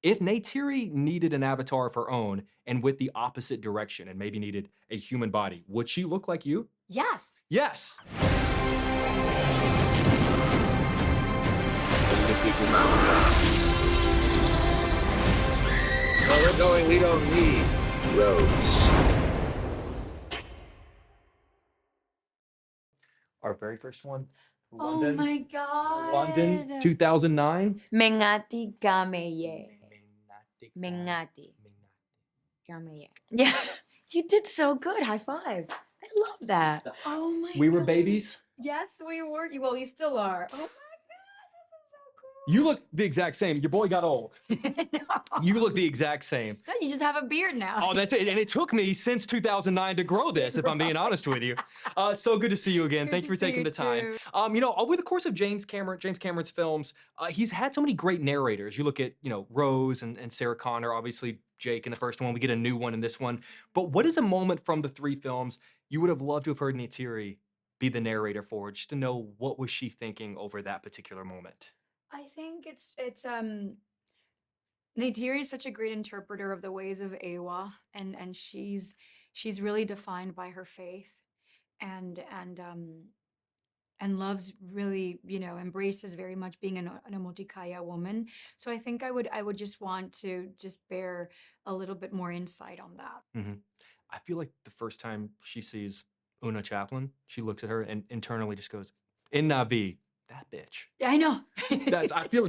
If Neytiri needed an avatar of her own and with the opposite direction and maybe needed a human body, would she look like you? Yes. Yes. Where we're going, we don't need roads. Our very first one, Oh London. my God. London, 2009. Mengati Gameye. Mengati Gameye. Yeah. You did so good. High five. I love that. Oh my We were God. babies. Yes, we were. Well, you still are. Oh my gosh, You look the exact same. Your boy got old. this is so cool. No. You look the exact same. No, you just have a beard now. Oh, that's it. And it took me since 2009 to grow this, if I'm being honest with you. So good to see you again. Good Thank you to for see taking you the time. too. Over the course of James Cameron's films, he's had so many great narrators. You look at, Rose and Sarah Connor, obviously Jake in the first one. We get a new one in this one. But what is a moment from the three films you would have loved to have heard Neytiri be the narrator for, just to know what was she thinking over that particular moment? I think it's Neytiri is such a great interpreter of the ways of Ewa, and she's really defined by her faith, and and loves really, embraces very much being an Omotikaya woman. So I think I would just want to just bear a little bit more insight on that. Mhm. I feel like the first time she sees Una Chaplin, she looks at her and internally just goes, "In Navi, that bitch." Yeah, I know. I feel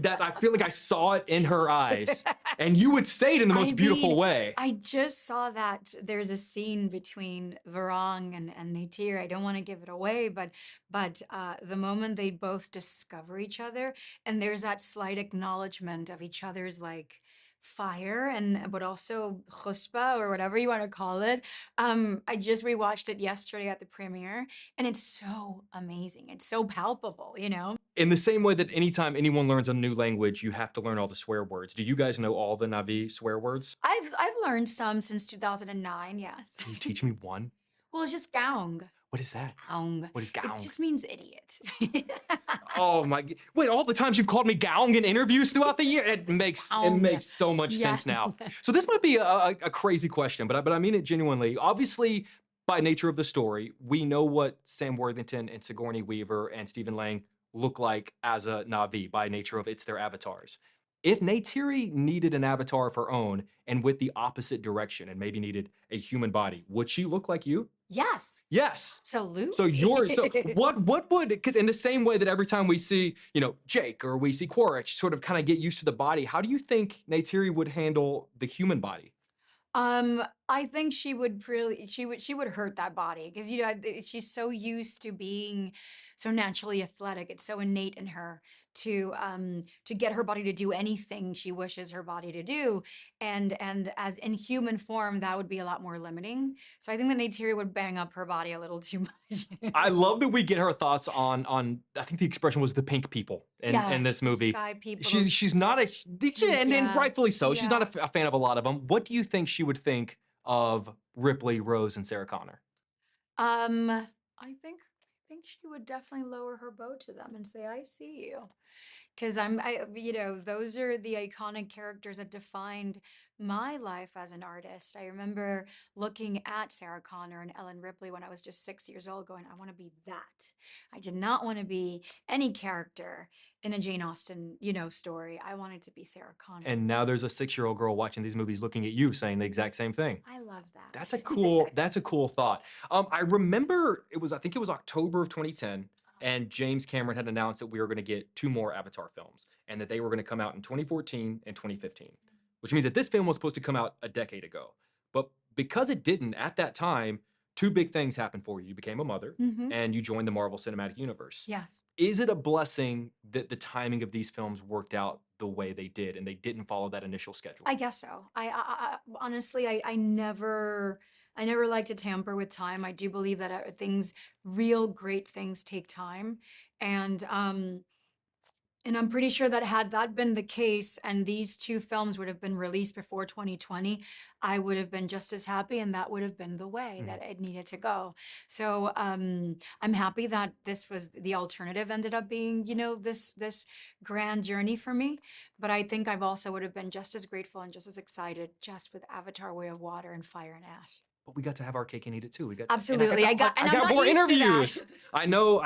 like I saw it in her eyes. And you would say it in the most beautiful way. I just saw that there's a scene between Varang and Neytiri. I don't want to give it away, but the moment they both discover each other, and there's that slight acknowledgement of each other's like fire and but also chuspa or whatever you want to call it. I just rewatched it yesterday at the premiere, and it's so amazing. It's so palpable. In the same way that anytime anyone learns a new language, you have to learn all the swear words. Do you guys know all the Navi swear words? I've learned some since 2009. Yes. Can you teach me one? Well, it's just gaung. What is that? Gaung. What is It gaung? just means idiot. Oh my! Wait, all the times you've called me gaung in interviews throughout the year, it makes Gaung. so much sense now. Yes. So this might be a crazy question, but I mean it genuinely. Obviously, by nature of the story, we know what Sam Worthington and Sigourney Weaver and Stephen Lang look like as a Na'vi by nature of it's their avatars. If Neytiri needed an avatar of her own and with the opposite direction and maybe needed a human body, would she look like you? Yes, Yes. absolutely. So what would, because in the same way that every time we see, Jake or we see Quaritch sort of kind of get used to the body, how do you think Neytiri would handle the human body? I think she would hurt that body because she's so used to being so naturally athletic. It's so innate in her to get her body to do anything she wishes her body to do, and as in human form, that would be a lot more limiting. So I think that Neytiri would bang up her body a little too much. I love that we get her thoughts on I think the expression was the pink people in this Yes, movie. sky people. She's not a and Yeah, rightfully so. She's not yeah. a fan of a lot of them. What do you think she would think of Ripley, Rose, and Sarah Connor? I think she would definitely lower her bow to them and say, "I see you." Because those are the iconic characters that defined my life as an artist. I remember looking at Sarah Connor and Ellen Ripley when I was just 6 years old, going, I want to be that. I did not want to be any character in a Jane Austen, story. I wanted to be Sarah Connor. And now there's a 6-year-old girl watching these movies looking at you saying the exact same thing. I love that. That's a cool thought. I remember I think it was October of 2010, and James Cameron had announced that we were going to get 2 more Avatar films and that they were going to come out in 2014 and 2015, which means that this film was supposed to come out a decade ago. But because it didn't at that time, 2 big things happened for you. You became a mother Hmm. and you joined the Marvel Cinematic Universe. Yes. Is it a blessing that the timing of these films worked out the way they did and they didn't follow that initial schedule? I guess so. Honestly, I never like to tamper with time. I do believe that real great things take time, and And I'm pretty sure that had that been the case and these two films would have been released before 2020, I would have been just as happy and that would have been the way Mhm. that it needed to go. So I'm happy that this was the alternative ended up being, this grand journey for me. But I think I've also would have been just as grateful and just as excited just with Avatar Way of Water and Fire and Ash. But we got to have our cake and eat it too. We got to, and Absolutely. I And I'm got not more used to that. interviews. I know.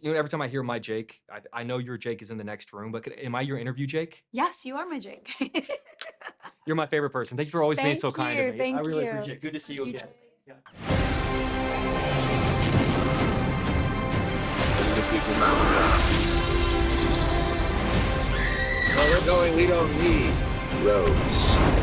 Every time I hear my Jake, I know your Jake is in the next room. But am I your interview Jake? Yes, you are my Jake. You're my favorite person. Thank you for always being Thank so kind you. to me. I Thank really you. appreciate it. Good to see you You again. too. Yeah. Where we're going, we don't need roads.